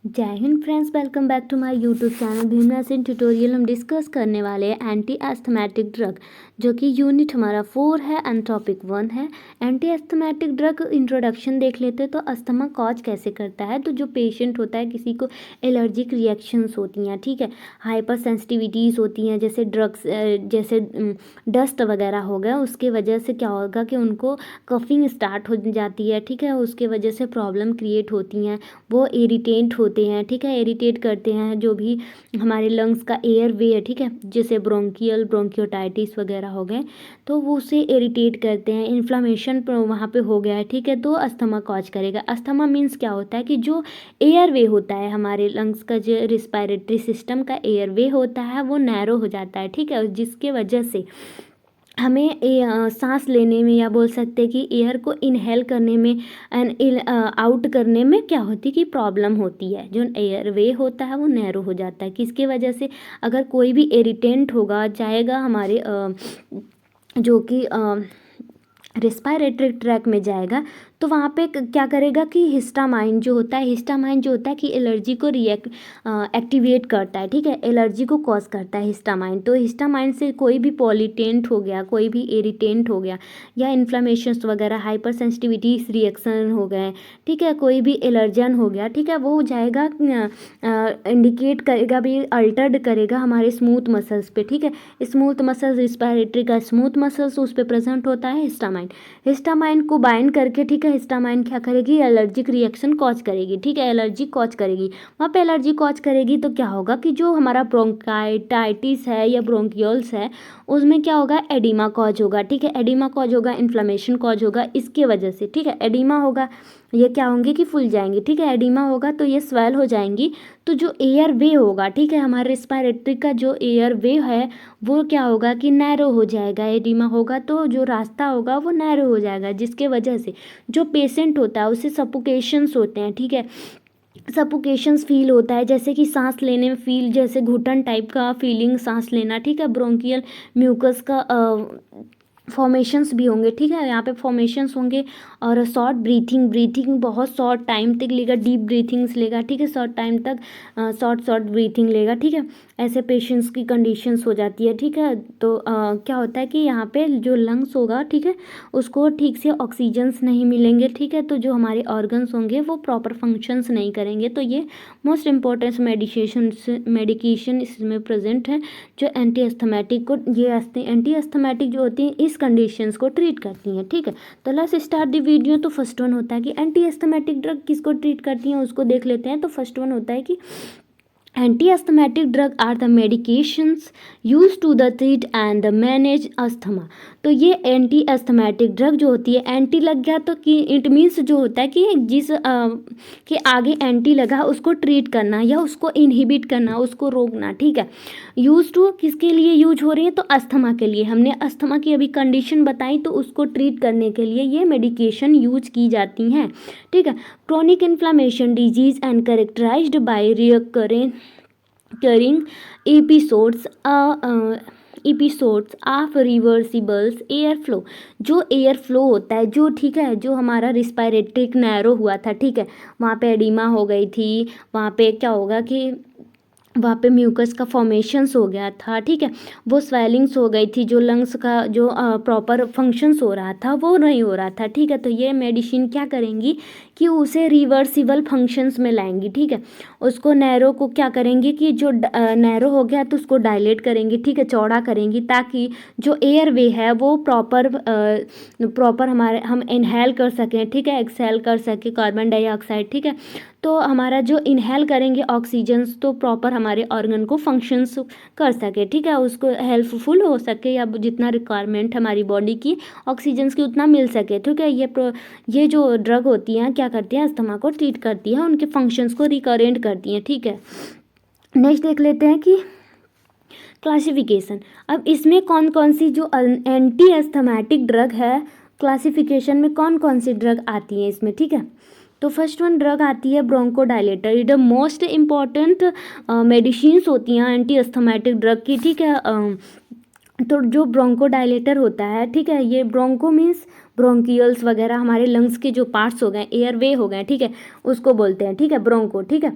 जय Hind friends, welcome back to my YouTube channel Bhimna Singh tutorial. हम discuss करने वाले हैं एंटी एस्थमेटिक ड्रग, जो कि यूनिट हमारा 4 है एंड टॉपिक 1 है। एंटी एस्थमेटिक ड्रग इंट्रोडक्शन देख लेते हैं। तो अस्थमा कॉज कैसे करता है? तो जो पेशेंट होता है, किसी को एलर्जिक रिएक्शंस होती हैं, ठीक है, हाइपर सेंसिटिविटीज़ होती हैं, जैसे ड्रग्स, जैसे डस्ट वगैरह हो गया, उसके वजह से क्या होगा कि उनको कफिंग स्टार्ट हो जाती है, ठीक है, उसके वजह से प्रॉब्लम क्रिएट होती हैं, वो इरिटेट होते हैं, ठीक है, इरिटेट करते हैं जो भी हमारे लंग्स का एयर वे है, ठीक है, जैसे ब्रोंकियोटाइटिस वगैरह हो गए, तो वो उसे इरिटेट करते हैं, इन्फ्लामेशन वहाँ पे हो गया है, ठीक है, तो अस्थमा कॉज करेगा। अस्थमा मीन्स क्या होता है कि जो एयर वे होता है हमारे लंग्स का, जो रिस्पायरेटरी सिस्टम का एयर वे होता है वो नैरो हो जाता है, ठीक है, जिसके वजह से हमें सांस लेने में, या बोल सकते हैं कि एयर को इनहेल करने में एंड आउट करने में क्या होती है कि प्रॉब्लम होती है। जो एयर वे होता है वो नैरो हो जाता है, किसके वजह से? अगर कोई भी इरिटेंट होगा जाएगा हमारे जो कि रिस्पायरेटरी ट्रैक में जाएगा, तो वहाँ पे क्या करेगा कि हिस्टामाइन जो होता है कि एलर्जी को एक्टिवेट करता है, ठीक है, एलर्जी को कॉज करता है हिस्टामाइन। तो हिस्टामाइन से कोई भी पॉलिटेंट हो गया, कोई भी इरिटेंट हो गया, या इन्फ्लामेशंस वगैरह, हाइपर सेंसिटिविटी रिएक्शन हो गए, ठीक है, कोई भी एलर्जन हो गया, ठीक है, वो हो जाएगा, इंडिकेट करेगा भी, अल्टर्ड करेगा हमारे स्मूथ मसल्स पे, ठीक है, स्मूथ मसल्स, रिस्पायरेटरी का स्मूथ मसल्स, उस पर प्रेजेंट होता है हिस्टामाइन। हिस्टामाइन को बाइंड करके, ठीक है, हिस्टामाइन क्या करेगी? एलर्जिक रिएक्शन कॉज करेगी, ठीक है, एलर्जी कॉज करेगी। वहाँ पे एलर्जी कॉज करेगी तो क्या होगा कि जो हमारा ब्रोंकाइटिस है या ब्रोंकियोल्स है, उसमें क्या होगा? एडिमा कॉज होगा, ठीक है, एडिमा कॉज होगा, इन्फ्लामेशन कॉज होगा इसके वजह से, ठीक है, एडिमा होगा, ये क्या होंगे कि फूल जाएंगे, ठीक है, एडिमा होगा तो ये स्वेल हो जाएंगी। तो जो एयर वे होगा, ठीक है, हमारे रिस्पायरेटरी का जो एयर वे है वो क्या होगा कि नैरो हो जाएगा। एडिमा होगा तो जो रास्ता होगा वो नैरो हो जाएगा, जिसके वजह से जो पेशेंट होता है उसे सफोकेशंस होते हैं, ठीक है, सफोकेशंस फील होता है, जैसे कि सांस लेने में फील, जैसे घुटन टाइप का फीलिंग सांस लेना, ठीक है, ब्रोंकियल म्यूकस का फॉर्मेशंस भी होंगे, ठीक है, यहाँ पे फॉर्मेशंस होंगे। और शॉर्ट ब्रीथिंग बहुत शॉर्ट टाइम तक लेगा, डीप ब्रीथिंग्स लेगा, ठीक है, शॉर्ट टाइम तक शॉर्ट ब्रीथिंग लेगा, ठीक है, ऐसे पेशेंट्स की कंडीशंस हो जाती है, ठीक है। तो क्या होता है कि यहाँ पे जो लंग्स होगा, ठीक है, उसको ठीक से ऑक्सीजन्स नहीं मिलेंगे, ठीक है, तो जो हमारे ऑर्गन्स होंगे वो प्रॉपर फंक्शंस नहीं करेंगे। तो ये मोस्ट इम्पॉर्टेंट मेडिकेशन इसमें प्रेजेंट है, जो एंटी एस्थमेटिक को, ये एंटी एस्थमेटिक जो होती हैं इस कंडीशंस को ट्रीट करती हैं, ठीक है। तो लेट्स स्टार्ट द वीडियो। तो फर्स्ट वन होता है कि एंटी एस्थमेटिक ड्रग किसको ट्रीट करती हैं, उसको देख लेते हैं। तो फर्स्ट वन होता है कि anti asthmatic drug are the medications use to the treat and the manage asthma. तो ये एंटी एस्थमेटिक ड्रग जो होती है, एंटी लग गया तो कि इट मीन्स जो होता है कि जिस के आगे एंटी लगा उसको ट्रीट करना या उसको इनहिबिट करना, उसको रोकना, ठीक है। यूज टू किसके लिए यूज हो रही है? तो अस्थमा के लिए। हमने अस्थमा की अभी कंडीशन बताई, तो उसको ट्रीट करने के लिए ये मेडिकेशन यूज की जाती हैं, ठीक है। Chronic inflammation disease and characterized by recurring episodes of reversibles air flow. जो एयर फ्लो होता है, जो, ठीक है, जो हमारा रिस्पायरेटरी नैरो हुआ था, ठीक है, वहाँ पे एडिमा हो गई थी, वहाँ पे क्या होगा कि वहाँ पे म्यूकस का फॉर्मेशंस हो गया था, ठीक है, वो स्वेलिंग्स हो गई थी, जो लंग्स का जो प्रॉपर फंक्शंस हो रहा था वो नहीं हो रहा था, ठीक है। तो ये मेडिसिन क्या करेंगी कि उसे रिवर्सिबल फंक्शंस में लाएंगी, ठीक है, उसको नैरो को क्या करेंगी कि जो नैरो हो गया तो उसको डायलेट करेंगी, ठीक है, चौड़ा करेंगी, ताकि जो एयर वे है वो प्रॉपर हमारे हम इनहेल कर सकें, ठीक है, एक्सहेल कर सकें कार्बन डाइऑक्साइड, ठीक है। तो हमारा जो इनहेल करेंगे ऑक्सीजन्स, तो प्रॉपर हमारे ऑर्गन को फंक्शंस कर सके, ठीक है, उसको हेल्पफुल हो सके, या जितना रिक्वायरमेंट हमारी बॉडी की ऑक्सीजन्स की उतना मिल सके, ठीक है। ये जो ड्रग होती हैं क्या करती हैं? अस्थमा को ट्रीट करती हैं, उनके फंक्शंस को रिकरेंट करती हैं, ठीक है। नेक्स्ट देख लेते हैं कि क्लासिफिकेशन। अब इसमें कौन कौन सी जो एंटी एस्थमेटिक ड्रग है, क्लासिफिकेशन में कौन कौन सी ड्रग आती हैं इसमें, ठीक है। तो फर्स्ट वन ड्रग आती है ब्रोंकोडायलेटर। ये द मोस्ट इम्पॉर्टेंट मेडिसिन्स होती हैं एंटी एस्थमेटिक ड्रग की, ठीक है। तो जो ब्रोंकोडायलेटर होता है, ठीक है, ये ब्रोंको मीन्स ब्रोंकियल्स वगैरह, हमारे लंग्स के जो पार्ट्स हो गए, एयर वे हो गए, ठीक है, उसको बोलते हैं, ठीक है, ब्रोंको, ठीक है।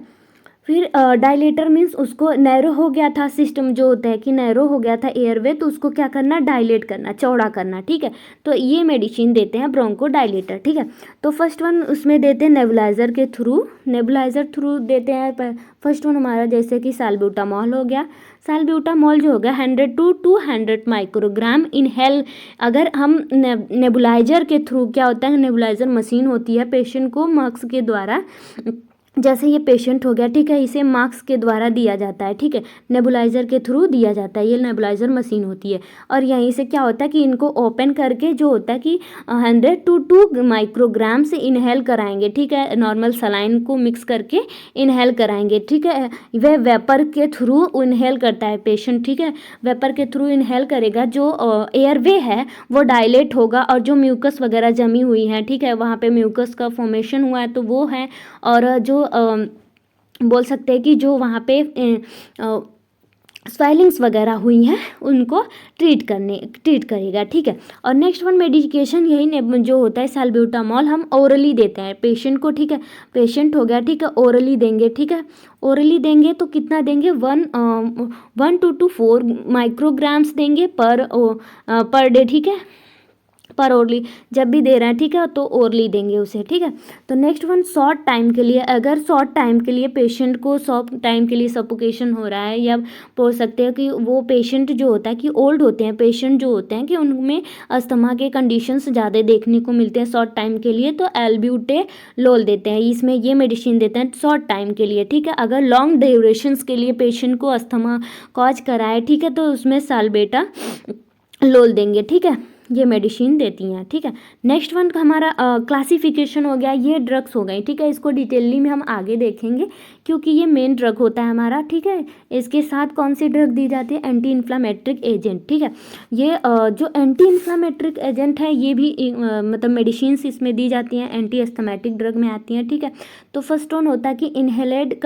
फिर डायलेटर मीन्स उसको नैरो हो गया था सिस्टम, जो होता है कि नैरो हो गया था एयरवे, तो उसको क्या करना, डायलेट करना, चौड़ा करना, ठीक है। तो ये मेडिसिन देते हैं ब्रोंको डायलेटर, ठीक है। तो फर्स्ट वन उसमें देते हैं नेबुलाइजर के थ्रू, नेबुलाइजर थ्रू देते हैं। फर्स्ट वन हमारा जैसे कि साल्ब्यूटामॉल हो गया, साल्ब्यूटामॉल जो हो गया 100 to 200 माइक्रोग्राम इनहेल। अगर हम नेबुलाइजर के थ्रू, क्या होता है, नेबुलाइजर मशीन होती है, पेशेंट को मास्क के द्वारा, जैसे ये पेशेंट हो गया, ठीक है, इसे मास्क के द्वारा दिया जाता है, ठीक है, नेबुलाइजर के थ्रू दिया जाता है, ये नेबुलाइजर मशीन होती है। और यहीं से क्या होता है कि इनको ओपन करके जो होता है कि 100 to 2 माइक्रोग्राम से इनहेल कराएंगे, ठीक है, नॉर्मल सलाइन को मिक्स करके इनहेल कराएंगे, ठीक है। वह वेपर के थ्रू इनहेल करता है पेशेंट, ठीक है, वेपर के थ्रू इनहेल करेगा, जो एयरवे है वो डायलेट होगा, और जो म्यूकस वगैरह जमी हुई है, ठीक है, वहाँ पे म्यूकस का फॉर्मेशन हुआ है तो वो है, और जो बोल सकते हैं कि जो वहाँ पे स्वेलिंग्स वगैरह हुई हैं उनको ट्रीट करेगा, ठीक है। और नेक्स्ट वन मेडिकेशन यही जो होता है साल्ब्यूटामॉल, हम ओरली देते हैं पेशेंट को, ठीक है, पेशेंट हो गया, ठीक है, ओरली देंगे, ठीक है, ओरली देंगे तो कितना देंगे, 1 to 4 माइक्रोग्राम्स देंगे पर डे, ठीक है, पर ओरली जब भी दे रहे हैं, ठीक है, तो ओरली देंगे उसे, ठीक है। तो नेक्स्ट वन शॉर्ट टाइम के लिए, अगर शॉर्ट टाइम के लिए पेशेंट को शॉर्ट टाइम के लिए सफोकेशन हो रहा है, या बोल सकते हैं कि वो पेशेंट जो होता है कि ओल्ड होते हैं पेशेंट जो होते हैं कि उनमें अस्थमा के कंडीशंस ज़्यादा देखने को मिलते हैं शॉर्ट टाइम के लिए, तो एल्ब्यूटेलोल देते हैं, इसमें ये मेडिसिन देते हैं शॉर्ट टाइम के लिए, ठीक है। अगर लॉन्ग ड्यूरेशंस के लिए पेशेंट को अस्थमा कॉज कराए, ठीक है, तो उसमें साल्बेटालोल देंगे, ठीक है, ये मेडिसिन देती हैं, ठीक है। नेक्स्ट वन हमारा क्लासिफिकेशन हो गया, ये ड्रग्स हो गई, ठीक है, इसको डिटेलली में हम आगे देखेंगे क्योंकि ये मेन ड्रग होता है हमारा, ठीक है। इसके साथ कौन सी ड्रग दी जाती है, एंटी इन्फ्लामेट्रिक एजेंट, ठीक है। ये जो एंटी इन्फ्लामेट्रिक एजेंट है ये भी मतलब मेडिसिन इसमें दी जाती हैं, एंटी एस्थमेटिक ड्रग में आती हैं, ठीक है। तो फर्स्ट वन होता है कि इनहेलेड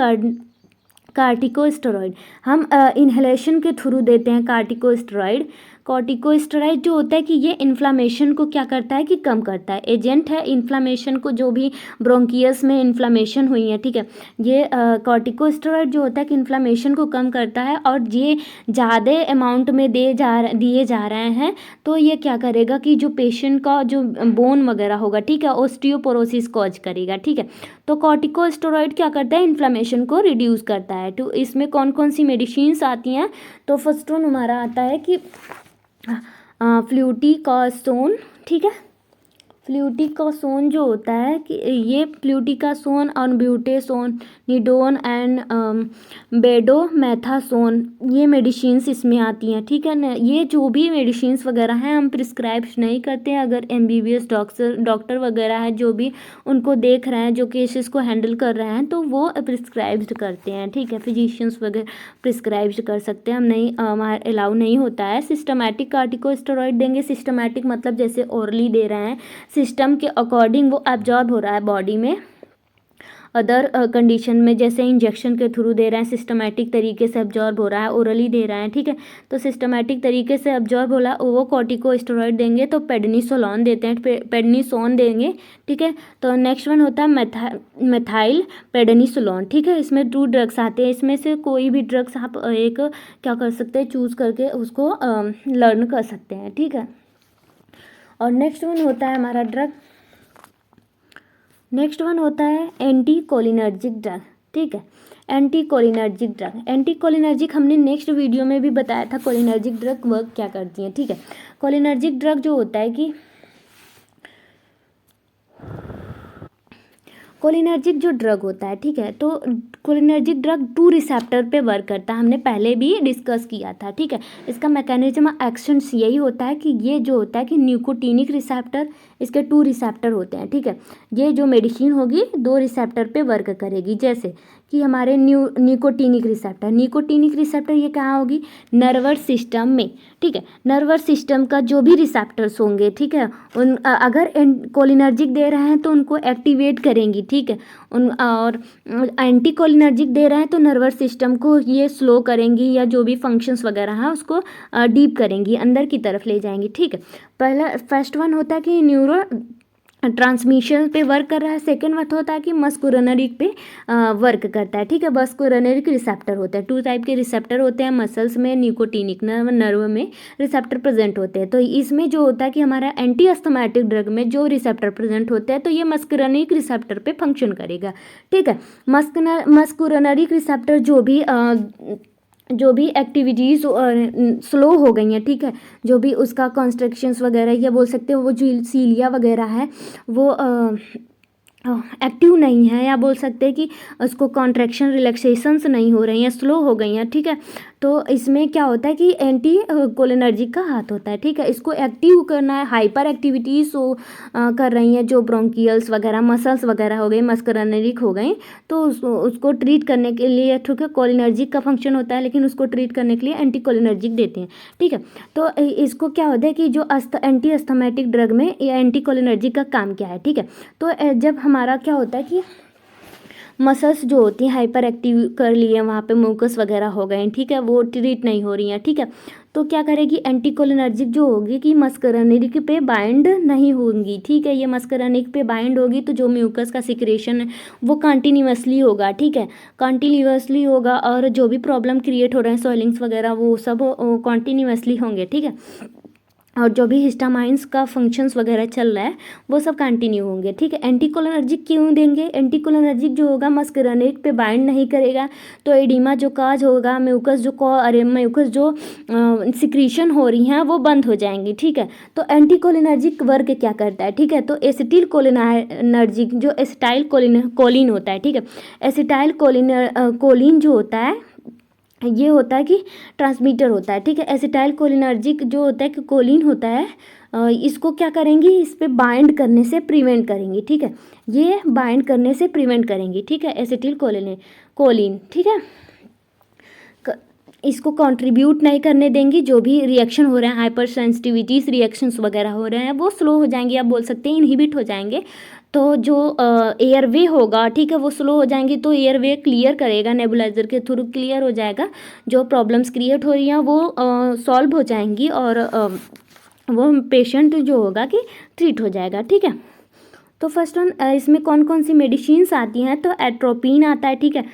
कार्टिकोस्टेरॉइड, हम इन्हेलेशन के थ्रू देते हैं कार्टिकोस्टेरॉइड। कॉर्टिकोस्टेरॉइड जो होता है कि ये इन्फ्लामेशन को क्या करता है कि कम करता है, एजेंट है इन्फ्लामेशन को, जो भी ब्रोंकियस में इन्फ्लामेशन हुई है, ठीक है, ये कॉर्टिकोस्टेरॉइड जो होता है कि इन्फ्लामेशन को कम करता है, और ये ज़्यादा अमाउंट में दिए जा रहे हैं तो ये क्या करेगा कि जो पेशेंट का जो बोन वगैरह होगा, ठीक है, ऑस्टियोपोरोसिस कॉज करेगा, ठीक है। तो कॉर्टिकोस्टेरॉइड क्या करता है, इन्फ्लामेशन को रिड्यूस करता है। तो इसमें कौन कौन सी मेडिसिन्स आती हैं, तो फर्स्ट वन हमारा आता है कि फ्लूटिकासोन, ठीक है, फ्लूटिकासोन जो होता है कि ये फ्लूटिकासोन और ब्यूटेसोन, निडोन एंड बेडोमेथासोन, ये मेडिसिन्स इसमें आती हैं, ठीक है ना। ये जो भी मेडिसिन्स वगैरह हैं हम प्रिस्क्राइब नहीं करते हैं, अगर MBBS डॉक्टर वगैरह है जो भी उनको देख रहे हैं, जो केसेस को हैंडल कर रहे हैं, तो वो प्रिस्क्राइब करते हैं, ठीक है, फिजिशियंस वगैरह प्रिस्क्राइब कर सकते हैं, हम नहीं, हमारा अलाउ नहीं होता है। सिस्टमैटिक कार्टिकोस्टेरॉइड देंगे, सिस्टमैटिक मतलब जैसे ओरली दे रहे हैं, सिस्टम के अकॉर्डिंग वो एब्जॉर्ब हो रहा है बॉडी में। अदर कंडीशन में जैसे इंजेक्शन के थ्रू दे रहे हैं, सिस्टमैटिक तरीके से एब्जॉर्ब हो रहा है, ओरली दे रहे हैं, ठीक है, तो सिस्टमैटिक तरीके से एब्जॉर्ब हो रहा है, वो कॉर्टिकोस्टेरॉइड देंगे, तो पेडनिसोलॉन देते हैं, पेडनिसोन देंगे, ठीक है। तो नेक्स्ट वन होता है मेथाइल पेडनिसोलॉन, ठीक है। इसमें 2 ड्रग्स आते हैं, इसमें से कोई भी ड्रग्स आप एक क्या कर सकते हैं, चूज़ करके उसको लर्न कर सकते हैं, ठीक है। और नेक्स्ट वन होता है हमारा नेक्स्ट वन होता है एंटी कोलिनर्जिक ड्रग, ठीक है, एंटी कोलिनर्जिक हमने नेक्स्ट वीडियो में भी बताया था कोलिनर्जिक ड्रग वर्क क्या करती हैं, ठीक है। कोलिनर्जिक ड्रग जो होता है कि कोलिनर्जिक जो ड्रग होता है, ठीक है, तो कोलिनर्जिक ड्रग 2 रिसेप्टर पे वर्क करता है, हमने पहले भी डिस्कस किया था, ठीक है। इसका मैकेनिज्म एक्शन यही होता है कि ये जो होता है कि निकोटिनिक रिसेप्टर, इसके 2 रिसेप्टर होते हैं, ठीक है। ये जो मेडिसिन होगी 2 रिसेप्टर पे वर्क करेगी, जैसे कि हमारे निकोटिनिक रिसेप्टर ये कहाँ होगी, नर्वस सिस्टम में, ठीक है, नर्वस सिस्टम का जो भी रिसेप्टर्स होंगे, ठीक है, उन अगर कोलिनर्जिक दे रहे हैं तो उनको एक्टिवेट करेंगी, ठीक है, और एंटी कोलिनर्जिक दे रहे हैं तो नर्वस सिस्टम को ये स्लो करेंगी, या जो भी फंक्शंस वगैरह हैं उसको डीप करेंगी, अंदर की तरफ ले जाएंगी, ठीक है। पहला फर्स्ट वन होता है कि ट्रांसमिशन पे वर्क कर रहा है। सेकंड मेथड होता है कि मस्कुलरिक पे वर्क करता है, ठीक है। मस्कुलरिक रिसेप्टर होते हैं, 2 टाइप के रिसेप्टर होते हैं मसल्स में, निकोटिनिक नर्व में रिसेप्टर प्रेजेंट होते हैं। तो इसमें जो होता है कि हमारा एंटी अस्थमैटिक ड्रग में जो रिसेप्टर प्रेजेंट होते हैं तो ये मस्कुलरिक रिसेप्टर पे फंक्शन करेगा, ठीक है। मस्कुलरिक रिसेप्टर जो भी एक्टिविटीज़ स्लो हो गई हैं, ठीक है, जो भी उसका कॉन्स्ट्रक्शंस वगैरह या बोल सकते हो वो जो सीलिया वगैरह है वो एक्टिव नहीं है, या बोल सकते हैं कि उसको कॉन्ट्रैक्शन रिलैक्सेशंस नहीं हो रही हैं, स्लो हो गई हैं, ठीक है। तो इसमें क्या होता है कि एंटी कोलिनर्जिक का हाथ होता है, ठीक है। इसको एक्टिव करना है, हाइपर एक्टिविटीज़ कर रही हैं जो ब्रोंकियल्स वगैरह मसल्स वगैरह हो गई, मस्कुलरिक हो गई, तो उसको ट्रीट करने के लिए, ठीक है, कोलिनर्जिक का फंक्शन होता है लेकिन उसको ट्रीट करने के लिए एंटी कोलिनर्जिक देते हैं, ठीक है। तो इसको क्या होता है कि जो एंटी अस्थमैटिक ड्रग में या एंटी कोलिनर्जिक का काम क्या है, ठीक है। तो जब हमारा क्या होता है कि मसल्स जो होती हैं हाइपर एक्टिव कर लिए, वहाँ पे म्यूकस वगैरह हो गए, ठीक है, वो ट्रीट नहीं हो रही हैं, ठीक है। तो क्या करेगी एंटीकोलिनर्जिक जो होगी कि मस्कुलरिक पे बाइंड नहीं होंगी, ठीक है। ये मस्कुलरिक पे बाइंड होगी तो जो म्यूकस का सिक्रेशन है वो कंटिन्यूअसली होगा, ठीक है, कंटिन्यूअसली होगा, और जो भी प्रॉब्लम क्रिएट हो रहे हैं सॉइलिंग्स वगैरह वो सब कंटिन्यूअसली होंगे, ठीक है। और जो भी हिस्टामाइंस का फंक्शंस वगैरह चल रहा है वो सब कंटिन्यू होंगे, ठीक है। एंटीकोलिनर्जिक क्यों देंगे? एंटीकोलिनर्जिक जो होगा मस्कुलरिक पे बाइंड नहीं करेगा तो एडिमा जो काज होगा, म्यूकस जो सिक्रीशन हो रही हैं वो बंद हो जाएंगी, ठीक है। तो एंटीकोलिनर्जिक वर्क क्या करता है, ठीक है। तो एसिटिल कोलिनर्जिक जो एसिटाइल कोलिन होता है, ठीक है, एसिटाइल कोलिन जो होता है ये होता है कि ट्रांसमीटर होता है, ठीक है। एसिटाइल कोलिनर्जिक जो होता है कि कोलिन होता है, इसको क्या करेंगी, इस पे बाइंड करने से प्रिवेंट करेंगी, ठीक है। ये बाइंड करने से प्रिवेंट करेंगी, ठीक है, एसिटिल कोलिन, ठीक है। इसको कंट्रीब्यूट नहीं करने देंगी, जो भी रिएक्शन हो रहे हैं हाइपर सेंसिटिविटीज रिएक्शंस वगैरह हो रहे हैं वो स्लो हो जाएंगे, आप बोल सकते हैं इनहिबिट हो जाएंगे। तो जो एयरवे होगा, ठीक है, वो स्लो हो जाएंगी तो एयरवे क्लियर करेगा, नेबुलाइजर के थ्रू क्लियर हो जाएगा, जो प्रॉब्लम्स क्रिएट हो रही हैं वो सॉल्व हो जाएंगी, और वो पेशेंट जो होगा कि ट्रीट हो जाएगा, ठीक है। तो फर्स्ट वन, इसमें कौन कौन सी मेडिसिन्स आती हैं, तो एट्रोपिन आता है, ठीक है,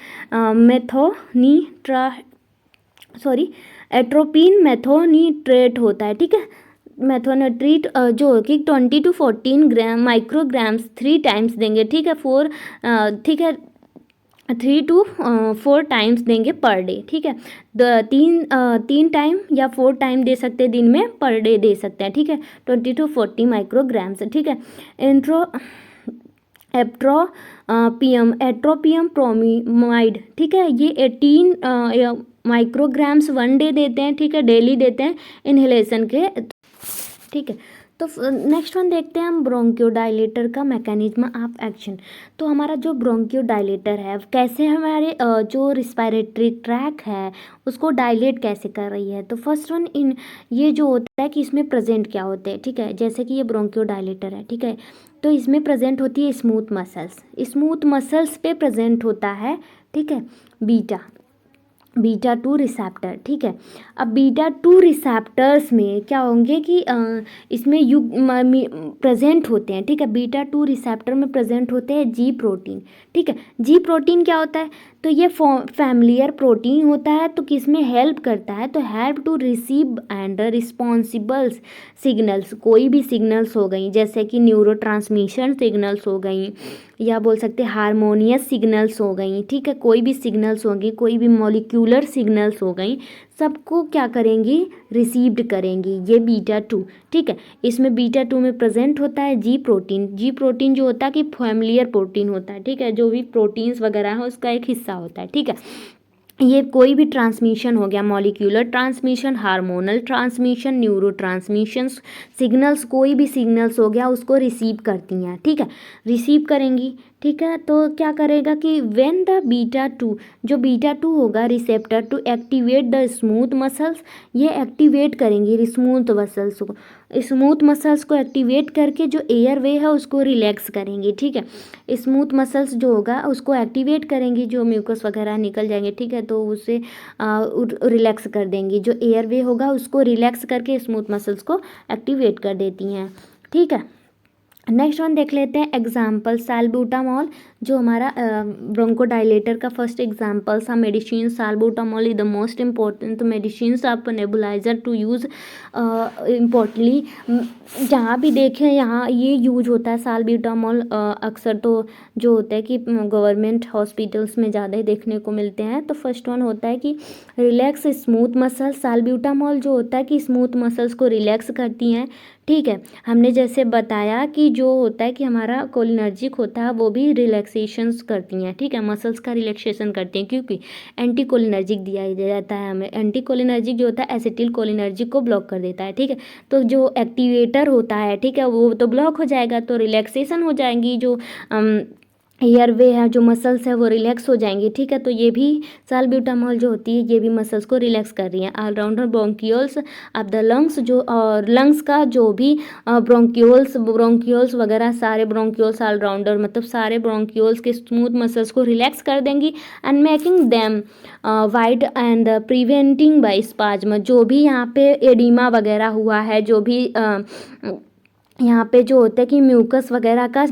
एट्रोपिन मेथोनिट्रेट होता है, ठीक है। मेथोनिट्रेट जो कि 20 to 14 ग्राम माइक्रोग्राम्स 3 टाइम्स देंगे, ठीक है, 3 to 4 टाइम्स देंगे पर डे, ठीक है। 3 टाइम या 4 टाइम दे सकते हैं दिन में, पर डे दे सकते हैं, ठीक है, 20 to 40 माइक्रोग्राम्स, ठीक है। एट्रोपियम प्रोमिमाइड, ठीक है, ये 18 माइक्रोग्राम्स 1 डे देते हैं, ठीक है, डेली देते हैं इन्हेलेशन के, ठीक है। तो नेक्स्ट वन देखते हैं हम ब्रोंकियोडाइलेटर का मैकेनिज्म ऑफ एक्शन। तो हमारा जो ब्रोंकियोडाइलेटर है कैसे हमारे जो रिस्पायरेटरी ट्रैक है उसको डायलेट कैसे कर रही है। तो फर्स्ट वन ये जो होता है कि इसमें प्रेजेंट क्या होते हैं, ठीक है, जैसे कि ये ब्रोंकियोडाइलेटर है, ठीक है, तो इसमें प्रेजेंट होती है स्मूथ मसल्स पे प्रेजेंट होता है, ठीक है, बीटा 2 रिसेप्टर, ठीक है। अब बीटा 2 रिसेप्टर्स में क्या होंगे कि इसमें प्रेजेंट होते हैं, ठीक है, बीटा 2 रिसेप्टर में प्रेजेंट होते हैं जी प्रोटीन, ठीक है। जी प्रोटीन क्या होता है, तो ये फैमिलियर प्रोटीन होता है, तो किसमें हेल्प करता है, तो help to receive and responsibles signals, कोई भी सिग्नल्स हो गई जैसे कि न्यूरोट्रांसमिशन सिग्नल्स हो गई, या बोल सकते हैं हारमोनियस सिग्नल्स हो गई, ठीक है, कोई भी सिग्नल्स होंगी, कोई भी मॉलिक्यूलर सिग्नल्स हो गई, सबको क्या करेंगी, रिसीव्ड करेंगी ये बीटा 2, ठीक है। इसमें बीटा 2 में प्रेजेंट होता है जी प्रोटीन जो होता है कि फैमिलियर प्रोटीन होता है, ठीक है, जो भी प्रोटीन्स वगैरह है उसका एक हिस्सा होता है, ठीक है। ये कोई भी ट्रांसमिशन हो गया, molecular transmission, hormonal transmission, neuro transmission signals, कोई भी सिग्नल्स हो गया उसको रिसीव करती हैं, ठीक है, रिसीव करेंगी, ठीक है। तो क्या करेगा कि व्हेन द बीटा 2 जो बीटा 2 होगा receptor to activate the smooth muscles, ये एक्टिवेट करेंगी स्मूथ मसल्स को एक्टिवेट करके जो एयर वे है उसको रिलैक्स करेंगी, ठीक है। स्मूथ मसल्स जो होगा उसको एक्टिवेट करेंगी, जो म्यूकस वगैरह निकल जाएंगे, ठीक है, तो उसे रिलैक्स कर देंगी, जो एयर वे होगा उसको रिलैक्स करके स्मूथ मसल्स को एक्टिवेट कर देती हैं, ठीक है। नेक्स्ट वन देख लेते हैं एग्जाम्पल। सैल्ब्यूटामॉल जो हमारा ब्रोंकोडाइलेटर का फर्स्ट एग्जाम्पल सा medicine. Salbutamol is the most important medicine of nebulizer to use importantly. जहाँ भी देखें यहाँ ये यूज होता है सैल्ब्यूटामॉल। अक्सर तो जो होता है कि गवर्नमेंट हॉस्पिटल्स में ज़्यादा ही देखने को मिलते हैं। तो फर्स्ट वन होता है कि रिलैक्स स्मूथ मसल। सैल्ब्यूटामॉल जो होता है कि स्मूथ मसल्स को रिलैक्स करती हैं। ठीक है, हमने जैसे बताया कि जो होता है कि हमारा कोलिनर्जिक होता है वो भी रिलैक्सेशंस करती हैं। ठीक है, मसल्स का रिलैक्सेशन करती हैं क्योंकि एंटी कोलिनर्जिक दिया जाता है हमें। एंटी कोलिनर्जिक जो होता है एसिटिल कोलिनर्जिक को ब्लॉक कर देता है। ठीक है, तो जो एक्टिवेटर होता है, ठीक है, वो तो ब्लॉक हो जाएगा तो रिलैक्सेशन हो जाएंगी। जो एयरवे है, जो मसल्स है वो रिलैक्स हो जाएंगी। ठीक है, तो ये भी सैल्ब्यूटामॉल जो होती है ये भी मसल्स को रिलैक्स कर रही है। Allrounder bronchioles of the lungs, जो और लंग्स का जो भी ब्रोंकियोल्स वगैरह सारे ब्रोंकियोल्स ऑलराउंडर मतलब सारे ब्रोंकियोल्स के स्मूथ मसल्स को रिलैक्स कर देंगी and making them wide and preventing by spasm. जो भी यहाँ पे एडिमा वगैरह हुआ है, जो भी यहाँ पे जो होता है कि म्यूकस वगैरह का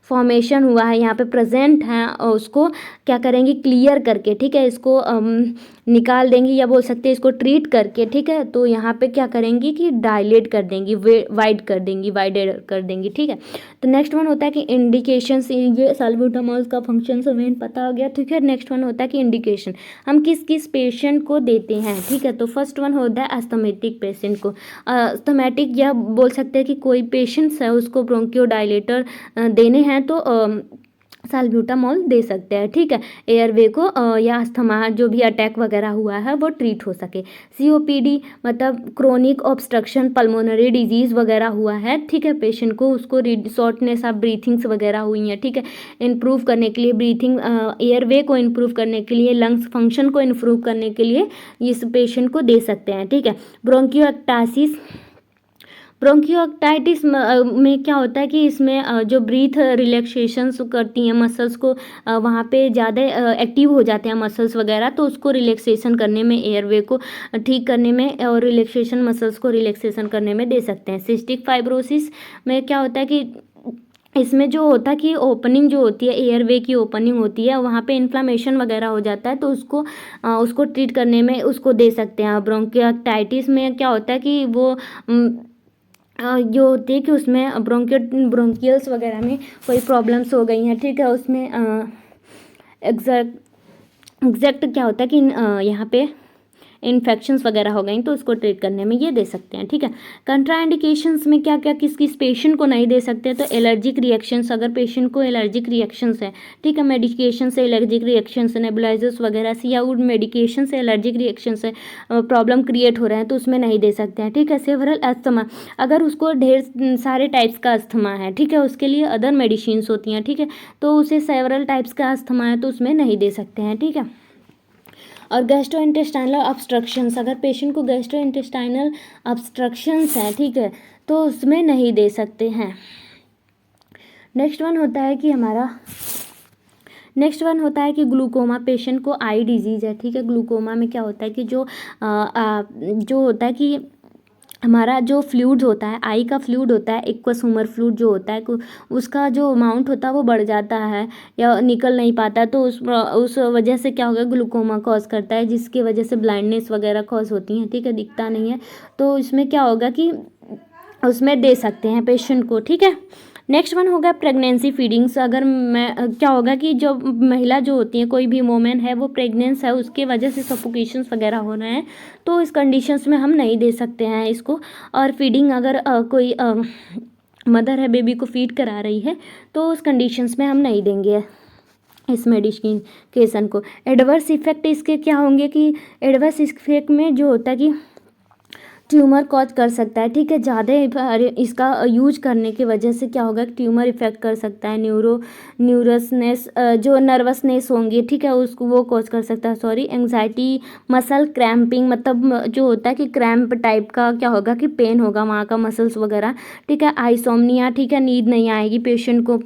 फॉर्मेशन हुआ है यहाँ पे प्रेजेंट है, और उसको क्या करेंगी क्लियर करके, ठीक है, इसको निकाल देंगी या बोल सकते हैं इसको ट्रीट करके। ठीक है, तो यहाँ पे क्या करेंगी कि डायलेट कर देंगी, वाइड कर देंगी, वाइडेड कर देंगी। ठीक है, तो नेक्स्ट वन होता है कि इंडिकेशंस। ये सैल्ब्यूटामॉल का फंक्शन हमें पता हो गया। ठीक है, नेक्स्ट वन होता है कि इंडिकेशन हम किस किस पेशेंट को देते हैं। ठीक है, तो फर्स्ट वन होता है अस्थमेटिक पेशेंट को। अस्थमेटिक या बोल सकते हैं कि कोई पेशेंट्स है उसको ब्रोंकियोडाइलेटर देने हैं तो सैल्ब्यूटामॉल दे सकते हैं। ठीक है, एयरवे को या अस्थमा जो भी अटैक वगैरह हुआ है वो ट्रीट हो सके। सीओपीडी मतलब क्रोनिक ऑब्स्ट्रक्शन पल्मोनरी डिजीज़ वगैरह हुआ है। ठीक है, पेशेंट को उसको शॉर्टनेस ऑफ ब्रीथिंग्स वगैरह हुई हैं। ठीक है, इम्प्रूव करने के लिए ब्रीथिंग एयरवे को इम्प्रूव करने के लिए, लंग्स फंक्शन को इम्प्रूव करने के लिए इस पेशेंट को दे सकते हैं। ठीक है, ब्रोंकियोएक्टासिस। ब्रोंकियोटाइटिस में क्या होता है कि इसमें जो ब्रीथ रिलैक्सेशंस करती हैं मसल्स को, वहाँ पे ज़्यादा एक्टिव हो जाते हैं मसल्स वगैरह, तो उसको रिलैक्सेशन करने में, एयरवे को ठीक करने में और रिलैक्सेशन मसल्स को रिलैक्सेशन करने में दे सकते हैं। सिस्टिक फाइब्रोसिस में क्या होता है कि इसमें जो होता है कि ओपनिंग जो होती है, एयरवे की ओपनिंग होती है, वहाँ पे इन्फ्लामेशन वगैरह हो जाता है तो उसको ट्रीट करने में उसको दे सकते हैं। ब्रोंकियोटाइटिस में क्या होता है कि वो जो होती है कि उसमें ब्रोंकियल्स वगैरह में कोई प्रॉब्लम्स हो गई हैं। ठीक है, उसमें एग्जैक्ट क्या होता है कि यहाँ पे इन्फेक्शंस वगैरह हो गई तो उसको ट्रीट करने में ये दे सकते हैं। ठीक है, कंट्राइंडिकेशंस में क्या क्या किस पेशेंट को नहीं दे सकते, तो एलर्जिक रिएक्शंस, अगर पेशेंट को एलर्जिक रिएक्शंस है, ठीक है, मेडिकेशन से एलर्जिक रिएक्शंस, नेबुलाइजर्स वगैरह से या उन मेडिकेशन से एलर्जिक रिएक्शन से प्रॉब्लम क्रिएट हो रहे हैं तो उसमें नहीं दे सकते हैं। ठीक है, सेवरल अस्थमा, अगर उसको ढेर सारे टाइप्स का अस्थमा है, ठीक है, उसके लिए अदर मेडिसिन होती हैं। ठीक है, तो उसे सेवरल टाइप्स का अस्थमा है तो उसमें नहीं दे सकते हैं। ठीक है, और गैस्ट्रोइंटेस्टाइनल ऑब्स्ट्रक्शंस, अगर पेशेंट को गैस्ट्रोइंटेस्टाइनल ऑब्स्ट्रक्शंस हैं, ठीक है, तो उसमें नहीं दे सकते हैं। नेक्स्ट वन होता है कि ग्लूकोमा, पेशेंट को आई डिजीज़ है। ठीक है, ग्लूकोमा में क्या होता है कि जो होता है कि हमारा जो फ्लूइड होता है, आई का फ्लूइड होता है, एक्वस ह्यूमर फ्लूइड जो होता है, उसका जो अमाउंट होता है वो बढ़ जाता है या निकल नहीं पाता, तो उस वजह से क्या होगा, ग्लूकोमा कॉज करता है, जिसकी वजह से ब्लाइंडनेस वगैरह कॉज होती है। ठीक है, दिखता नहीं है, तो इसमें क्या होगा कि उसमें दे सकते हैं पेशेंट को। ठीक है, नेक्स्ट वन होगा प्रेगनेंसी फीडिंग्स। अगर क्या होगा कि जो महिला जो होती है, कोई भी वोमेन है वो प्रेगनेंस है, उसके वजह से सफोकेशंस वगैरह हो रहे हैं, तो इस कंडीशंस में हम नहीं दे सकते हैं इसको। और फीडिंग, अगर कोई मदर है बेबी को फीड करा रही है तो उस कंडीशंस में हम नहीं देंगे इस मेडिकेशन को। एडवर्स इफेक्ट इसके क्या होंगे कि एडवर्स इफेक्ट में जो होता है कि ट्यूमर कॉज कर सकता है। ठीक है, ज़्यादा इसका यूज करने की वजह से क्या होगा, ट्यूमर इफेक्ट कर सकता है, न्यूरसनेस जो नर्वसनेस होंगी, ठीक है, उसको वो कॉज कर सकता है। एंग्जाइटी, मसल क्रैम्पिंग, मतलब जो होता है कि क्रैम्प टाइप का क्या होगा कि पेन होगा वहाँ का मसल्स वगैरह। ठीक है, आइसोमनिया, ठीक है, नींद नहीं आएगी, पेशेंट को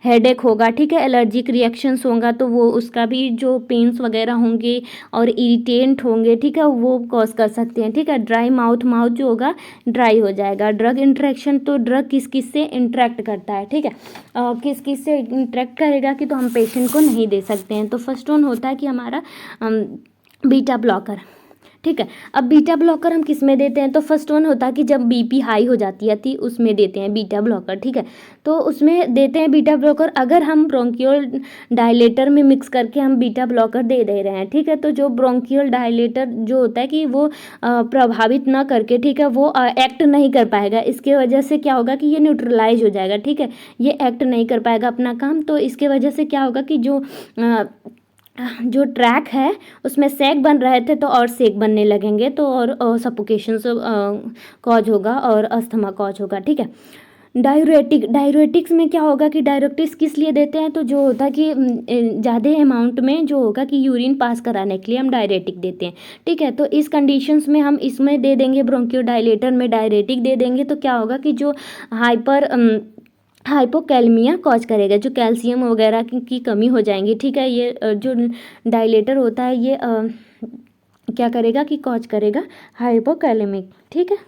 हेडेक होगा। ठीक है, एलर्जिक रिएक्शंस होगा तो वो उसका भी जो पेन्स वगैरह होंगे और इरिटेंट होंगे, ठीक है, वो कॉज कर सकते हैं। ठीक है, ड्राई माउथ माउथ जो होगा ड्राई हो जाएगा। ड्रग इंटरेक्शन, तो ड्रग किस किस से इंटरेक्ट करता है, ठीक है, किस किस से इंटरेक्ट करेगा कि तो हम पेशेंट को नहीं दे सकते हैं। तो फर्स्ट वन होता है कि हमारा बीटा ब्लॉकर, ठीक है। अब बीटा ब्लॉकर हम किस में देते हैं, तो फर्स्ट वन होता है कि जब बीपी हाई हो जाती है थी उसमें देते हैं बीटा ब्लॉकर, ठीक है। तो उसमें देते हैं बीटा ब्लॉकर, अगर हम ब्रोंकियल डायलेटर में मिक्स करके हम बीटा ब्लॉकर दे रहे हैं, ठीक है। तो जो ब्रोंकियल डायलेटर जो होता है कि वो प्रभावित ना करके, ठीक है, वो एक्ट नहीं कर पाएगा। इसके वजह से क्या होगा कि ये न्यूट्रलाइज हो जाएगा, ठीक है, ये एक्ट नहीं कर पाएगा अपना काम। तो इसके वजह से क्या होगा कि जो ट्रैक है उसमें सेक बन रहे थे तो और सेक बनने लगेंगे, तो और सफोकेशन कॉज होगा और अस्थमा कॉज होगा, ठीक है। डाययूरेटिक्स में क्या होगा कि डाययूरेटिक्स किस लिए देते हैं, तो जो होता है कि ज़्यादा अमाउंट में जो होगा कि यूरिन पास कराने के लिए हम डायरेटिक देते हैं, ठीक है। तो इस कंडीशंस में हम इसमें दे देंगे, ब्रोंकियोडायलेटर में डायरेटिक दे देंगे, तो क्या होगा कि जो हाइपोकैलेमिया कॉज करेगा, जो कैल्शियम वगैरह की कमी हो जाएंगी, ठीक है। ये जो डायलेटर होता है ये क्या करेगा कि कॉज करेगा हाइपोकैलेमिक, ठीक है।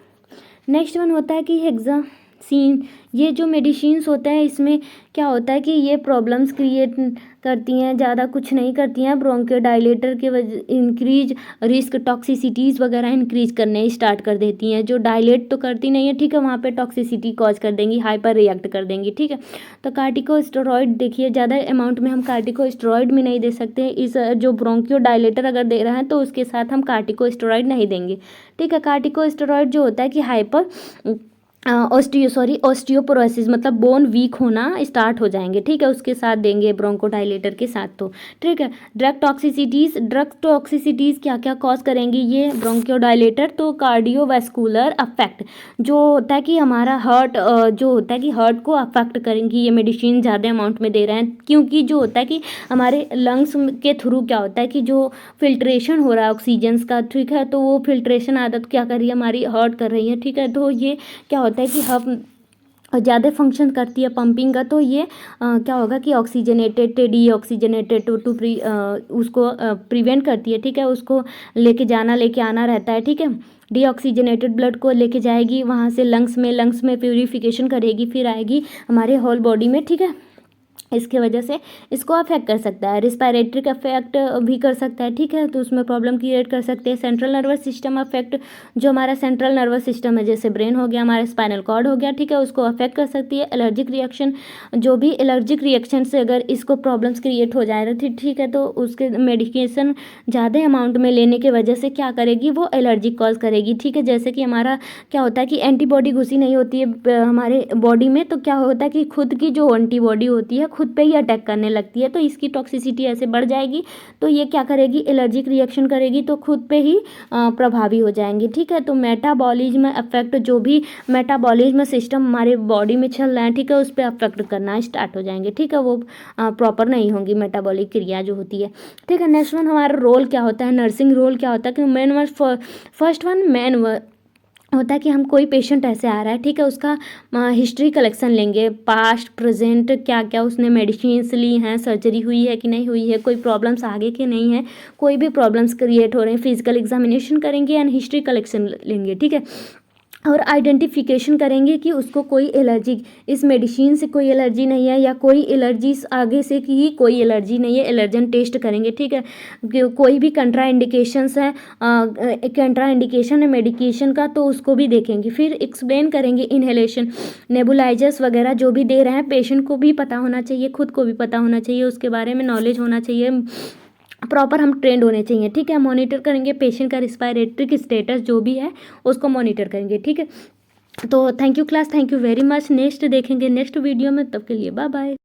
नेक्स्ट वन होता है कि हेक्सासीन, ये जो मेडिसिन्स होते हैं इसमें क्या होता है कि ये प्रॉब्लम्स क्रिएट करती हैं, ज़्यादा कुछ नहीं करती हैं। ब्रोंकोडायलेटर के वजह इंक्रीज रिस्क टॉक्सिसिटीज़ वगैरह इंक्रीज करने स्टार्ट कर देती हैं, जो डायलेट तो करती नहीं है, ठीक है, वहाँ पे टॉक्सिसिटी कॉज कर देंगी, हाइपर रिएक्ट कर देंगी, ठीक है। तो कार्टिकोस्टेरॉइड देखिए, ज़्यादा अमाउंट में हम कार्टिकोस्टेरॉइड भी नहीं दे सकते। इस जो ब्रोंकियोडायलेटर अगर दे रहे हैं तो उसके साथ हम कार्टिकोस्टेरॉइड नहीं देंगे, ठीक है। कार्टिकोस्टेरॉइड जो होता है कि ऑस्टियोपोरोसिस मतलब बोन वीक होना स्टार्ट हो जाएंगे, ठीक है, उसके साथ देंगे ब्रोंकोडायलेटर के साथ, तो ठीक है। ड्रग टॉक्सिसिटीज़ क्या क्या कॉज करेंगी ये ब्रोंकोडायलेटर, तो कार्डियोवैस्कुलर अफेक्ट, जो होता है कि हमारा हार्ट जो होता है कि हार्ट को अफेक्ट करेंगी ये मेडिसिन ज़्यादा अमाउंट में दे रहे हैं, क्योंकि जो होता है कि हमारे लंग्स के थ्रू क्या होता है कि जो फिल्ट्रेशन हो रहा है ऑक्सीजन का, ठीक है, तो वो फिल्ट्रेशन आदत क्या कर रही है हमारी हार्ट कर रही है, ठीक है। तो ये क्या होता है कि हम ज़्यादा फंक्शन करती है पंपिंग का, तो ये क्या होगा कि ऑक्सीजनेटेड डीऑक्सीजनेटेड टू उसको प्रिवेंट करती है, ठीक है, उसको लेके आना रहता है, ठीक है। डीऑक्सीजनेटेड ब्लड को लेके जाएगी वहाँ से लंग्स में प्यूरिफिकेशन करेगी, फिर आएगी हमारे होल बॉडी में, ठीक है। इसके वजह से इसको अफेक्ट कर सकता है, रिस्पायरेटरी अफेक्ट भी कर सकता है, ठीक है, तो उसमें प्रॉब्लम क्रिएट कर सकते हैं। सेंट्रल नर्वस सिस्टम अफेक्ट, जो हमारा सेंट्रल नर्वस सिस्टम है जैसे ब्रेन हो गया, हमारा स्पाइनल कॉर्ड हो गया, ठीक है, उसको अफेक्ट कर सकती है। एलर्जिक रिएक्शन, जो भी एलर्जिक रिएक्शन से अगर इसको प्रॉब्लम्स क्रिएट हो जाए तो ठीक है, तो उसके मेडिकेशन ज़्यादा अमाउंट में लेने की वजह से क्या करेगी, वो एलर्जिक कॉज करेगी, ठीक है। जैसे कि हमारा क्या होता है कि एंटीबॉडी घुसी नहीं होती है हमारे बॉडी में, तो क्या होता है कि खुद की जो एंटीबॉडी होती है खुद पे ही अटैक करने लगती है, तो इसकी टॉक्सिसिटी ऐसे बढ़ जाएगी, तो ये क्या करेगी, एलर्जिक रिएक्शन करेगी, तो खुद पे ही प्रभावी हो जाएंगे, ठीक है। तो मेटाबॉलिज्म अफेक्ट, जो भी मेटाबॉलिज्म सिस्टम हमारे बॉडी में चल रहा है, ठीक है, उस पर अफेक्ट करना स्टार्ट हो जाएंगे, ठीक है, वो प्रॉपर नहीं होंगी मेटाबॉलिक क्रिया जो होती है, ठीक है। नेक्स्ट वन हमारा रोल क्या होता है, नर्सिंग रोल क्या होता है कि फर्स्ट वन मेन होता है कि हम कोई पेशेंट ऐसे आ रहा है, ठीक है, उसका हिस्ट्री कलेक्शन लेंगे, पास्ट प्रेजेंट क्या क्या उसने मेडिसिन्स ली हैं, सर्जरी हुई है कि नहीं हुई है, कोई प्रॉब्लम्स आगे के नहीं है, कोई भी प्रॉब्लम्स क्रिएट हो रहे हैं, फिजिकल एग्जामिनेशन करेंगे एंड हिस्ट्री कलेक्शन लेंगे, ठीक है। और आइडेंटिफिकेशन करेंगे कि उसको कोई एलर्जी, इस मेडिसिन से कोई एलर्जी नहीं है या कोई एलर्जी आगे से की कोई एलर्जी नहीं है, एलर्जन टेस्ट करेंगे, ठीक है। कोई भी कंट्रा इंडिकेशंस है, कंट्रा इंडिकेशन है मेडिकेशन का, तो उसको भी देखेंगे। फिर एक्सप्लेन करेंगे इनहेलेशन, नेबुलाइजर्स वगैरह जो भी दे रहे हैं, पेशेंट को भी पता होना चाहिए, खुद को भी पता होना चाहिए, उसके बारे में नॉलेज होना चाहिए, प्रॉपर हम ट्रेंड होने चाहिए, ठीक है। मॉनिटर करेंगे पेशेंट का रिस्पायरेटरी स्टेटस जो भी है उसको मॉनिटर करेंगे, ठीक है। तो thank you class, thank you very much. Next देखेंगे नेक्स्ट वीडियो में, तब के लिए बाय बाय।